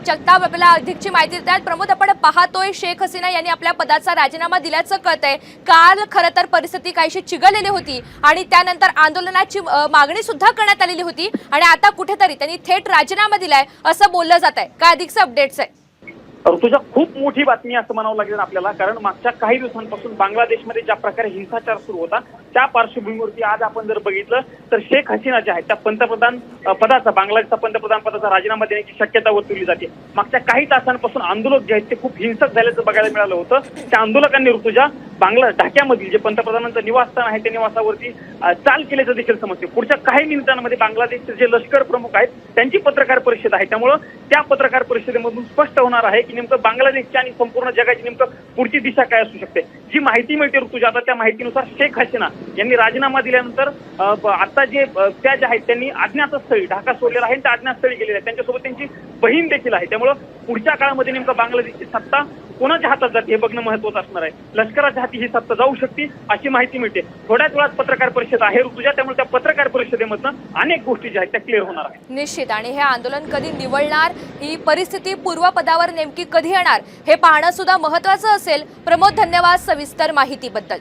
जगताप आपल्याला अधिकची माहिती देतात। प्रमोद, आपण पाहतोय शेख हसीना यांनी आपल्या पदाचा राजीनामा दिल्याचं कळतंय। काल खरं तर परिस्थिती काहीशी चिघळलेली होती आणि त्यानंतर आंदोलनाची मागणी सुद्धा करण्यात आलेली होती आणि आता कुठेतरी त्यांनी थेट राजीनामा दिलाय असं बोललं जात आहे। काय अधिकचे अपडेट्स आहे? ऋतुजा, खूप मोठी बातमी असं म्हणावं लागेल आपल्याला, कारण मागच्या काही दिवसांपासून बांगलादेशमध्ये ज्या प्रकारे हिंसाचार सुरू होता त्या पार्श्वभूमीवरती आज आपण जर बघितलं तर शेख हसीना ज्या आहेत त्या पंतप्रधान पदाचा, बांगलादेशचा पंतप्रधान पदाचा राजीनामा देण्याची शक्यता वर्तवली जाते। मागच्या काही तासांपासून आंदोलक जे आहेत ते खूप हिंसक झाल्याचं बघायला मिळालं होतं। त्या आंदोलकांनी ऋतुजा ढाक्यामधील जे पंतप्रधानांचं निवासस्थान आहे त्या निवासावरती चाल केल्याचं देखील समजते। पुढच्या काही मिनिटांमध्ये बांगलादेशचे जे लष्कर प्रमुख आहेत त्यांची पत्रकार परिषद आहे, त्यामुळं त्या पत्रकार परिषदेमधून स्पष्ट होणार आहे की नेमकं बांगलादेशची आणि संपूर्ण जगाची नेमकं पुढची दिशा काय असू शकते। जी माहिती मिळते ऋतुजा आता त्या माहितीनुसार शेख हसीना यांनी राजीनामा दिल्यानंतर आता जे त्या ज्या आहेत त्यांनी अज्ञातस्थळी ढाका सोडलेला आहे, त्या अज्ञातस्थळी गेलेल्या आहेत, त्यांच्यासोबत त्यांची बहीण देखील आहे। त्यामुळं पुढच्या काळामध्ये नेमकं बांगलादेशची सत्ता कोणाच्या हातात जाते हे बघणं महत्त्वाचं असणार आहे। लष्कराच्या हाती ही सत्ता जाऊ शकते अशी माहिती मिळते। थोड्याच वेळात पत्रकार परिषद आहे ऋतुजा, त्यामुळे त्या पत्रकार परिषदेमधनं अनेक गोष्टी ज्या आहेत त्या क्लिअर होणार आहेत। निश्चित, आणि हे आंदोलन कधी निवळणार, ही परिस्थिती पूर्वपदावर नेमकी कधी येणार हे पाहणं सुद्धा महत्त्वाचं असेल। प्रमोद, धन्यवाद सविस्तर माहितीबद्दल।